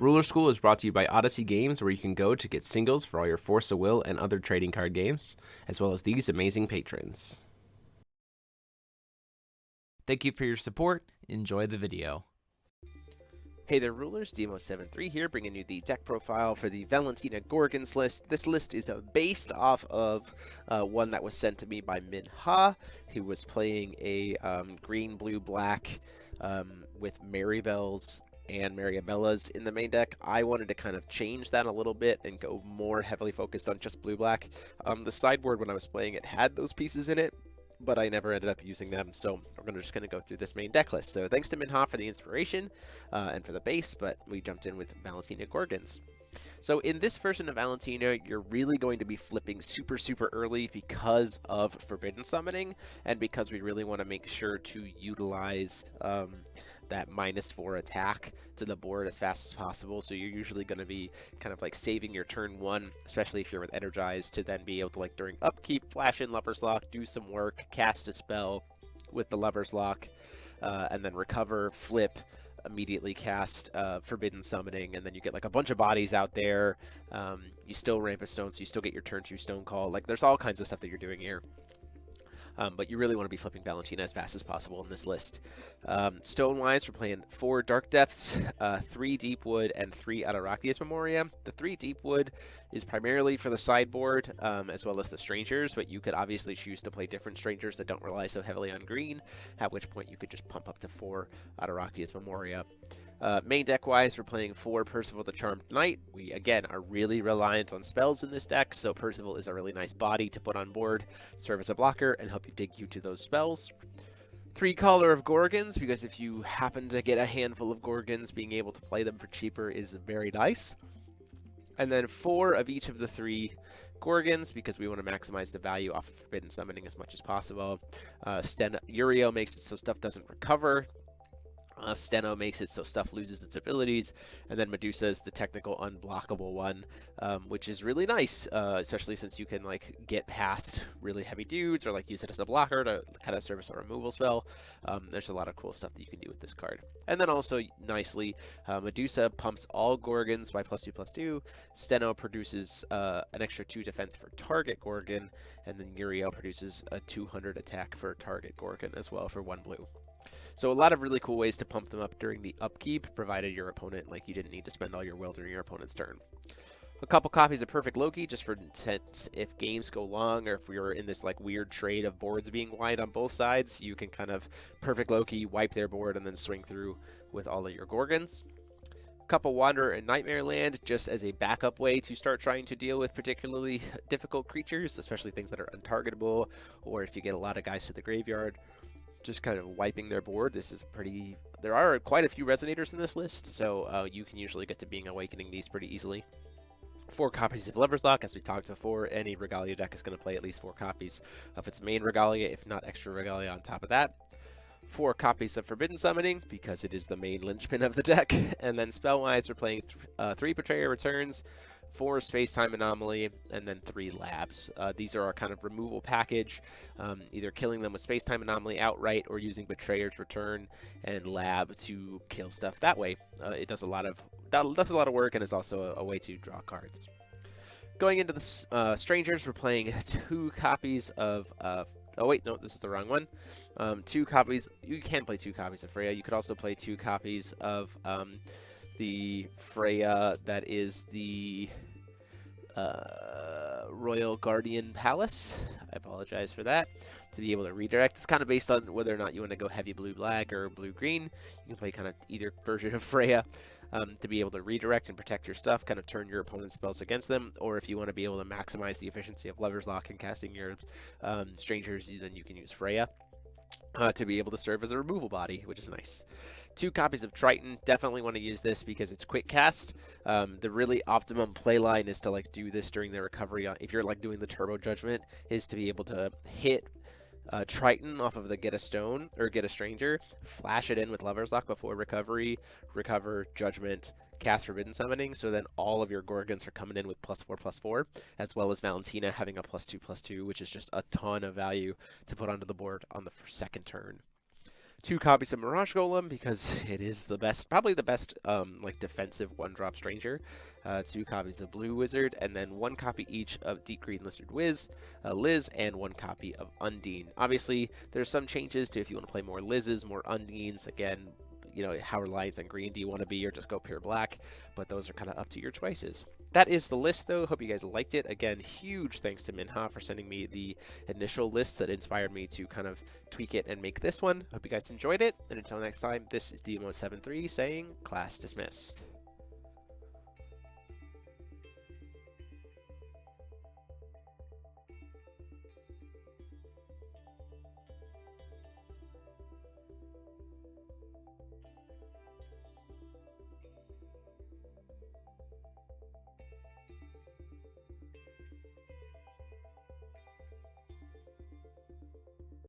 Ruler School is brought to you by Odyssey Games, where you can go to get singles for all your Force of Will and other trading card games, as well as these amazing patrons. Thank you for your support. Enjoy the video. Hey there, Rulers. Demo73 here, bringing you the deck profile for the Valentina Gorgons list. This list is based off of one that was sent to me by Minh Ha, who was playing a green, blue, black with Maribels and Maribellas in the main deck. I wanted to kind of change that a little bit and go more heavily focused on just blue-black. The sideboard when I was playing it had those pieces in it, but I never ended up using them, so we're just going to go through this main deck list. So thanks to Minh Ha for the inspiration and for the base, but we jumped in with Valentina Gorgons. So in this version of Valentina, you're really going to be flipping super early because of Forbidden Summoning, and because we really want to make sure to utilize that -4 attack to the board as fast as possible. So you're usually going to be kind of like saving your turn 1, especially if you're with Energize, to then be able to, like, during upkeep, flash in Lover's Lock, do some work, cast a spell with the Lover's Lock, and then recover, flip, immediately cast Forbidden Summoning, and then you get like a bunch of bodies out there. You still ramp a stone, so you still get your turn 2 Stone Call. Like, there's all kinds of stuff that you're doing here. But you really want to be flipping Valentina as fast as possible in this list. Stone-wise, we're playing 4 Dark Depths, 3 Deepwood, and 3 Adarakia's Memoria. The 3 Deepwood is primarily for the sideboard, as well as the Strangers, but you could obviously choose to play different Strangers that don't rely so heavily on green, at which point you could just pump up to 4 Adarakia's Memoria. Main deck-wise, we're playing 4 Percival the Charmed Knight. We, again, are really reliant on spells in this deck, so Percival is a really nice body to put on board, serve as a blocker, and help you dig you to those spells. 3 Caller of Gorgons, because if you happen to get a handful of Gorgons, being able to play them for cheaper is very nice. And then 4 of each of the 3 Gorgons, because we want to maximize the value off of Forbidden Summoning as much as possible. Uriel makes it so stuff doesn't recover. Steno makes it so stuff loses its abilities, and then Medusa is the technical unblockable one, which is really nice, especially since you can, like, get past really heavy dudes, or like use it as a blocker to kind of serve as a removal spell. There's a lot of cool stuff that you can do with this card. And then also, nicely, Medusa pumps all Gorgons by +2/+2, Steno produces an extra 2 defense for target Gorgon, and then Uriel produces a 200 attack for target Gorgon as well for 1 blue. So a lot of really cool ways to pump them up during the upkeep, provided your opponent, like, you didn't need to spend all your will during your opponent's turn. A couple copies of Perfect Loki, just for intent if games go long, or if we were in this, like, weird trade of boards being wide on both sides, you can kind of Perfect Loki, wipe their board, and then swing through with all of your Gorgons. A couple Wanderer and Nightmare Land, just as a backup way to start trying to deal with particularly difficult creatures, especially things that are untargetable, or if you get a lot of guys to the graveyard, just kind of wiping their board. This is pretty... There are quite a few Resonators in this list, so you can usually get to being Awakening these pretty easily. 4 copies of Lover's Lock, as we talked before. Any Regalia deck is going to play at least 4 copies of its main Regalia, if not extra Regalia on top of that. 4 copies of Forbidden Summoning, because it is the main linchpin of the deck. And then spell-wise, we're playing 3 Betrayer Returns, 4 Space-Time Anomaly, and then 3 Labs. These are our kind of removal package, either killing them with Space-Time Anomaly outright, or using Betrayer's Return and Lab to kill stuff that way. It does a lot of work, and is also a way to draw cards. Going into the Strangers, we're playing 2 copies of... oh wait, no, this is the wrong one. 2 copies... You can play 2 copies of Freya. You could also play 2 copies of... the Freya that is the Royal Guardian Palace. I apologize for that. To be able to redirect. It's kind of based on whether or not you want to go heavy blue-black or blue-green. You can play kind of either version of Freya to be able to redirect and protect your stuff, kind of turn your opponent's spells against them. Or if you want to be able to maximize the efficiency of Lover's Lock and casting your Strangers, then you can use Freya to be able to serve as a removal body, which is nice. 2 copies of Triton. Definitely want to use this because it's quick cast. The really optimum play line is to, like, do this during the recovery. If you're, like, doing the Turbo Judgment, is to be able to hit Triton off of the Get a Stone or Get a Stranger, flash it in with Lover's Lock before recovery, recover, Judgment, cast Forbidden Summoning, so then all of your Gorgons are coming in with +4/+4, as well as Valentina having a +2/+2, which is just a ton of value to put onto the board on the second turn. 2 copies of Mirage Golem because it is the best, probably the best like defensive 1-drop Stranger. 2 copies of Blue Wizard, and then 1 copy each of Deep Green Lizard Liz, and 1 copy of Undine. Obviously, there's some changes to if you want to play more Liz's, more Undines. Again, you know, how reliant on green do you want to be, or just go pure black? But those are kind of up to your choices. That is the list, though. Hope you guys liked it. Again, huge thanks to Minh Ha for sending me the initial list that inspired me to kind of tweak it and make this one. Hope you guys enjoyed it. And until next time, this is Demo73 saying class dismissed.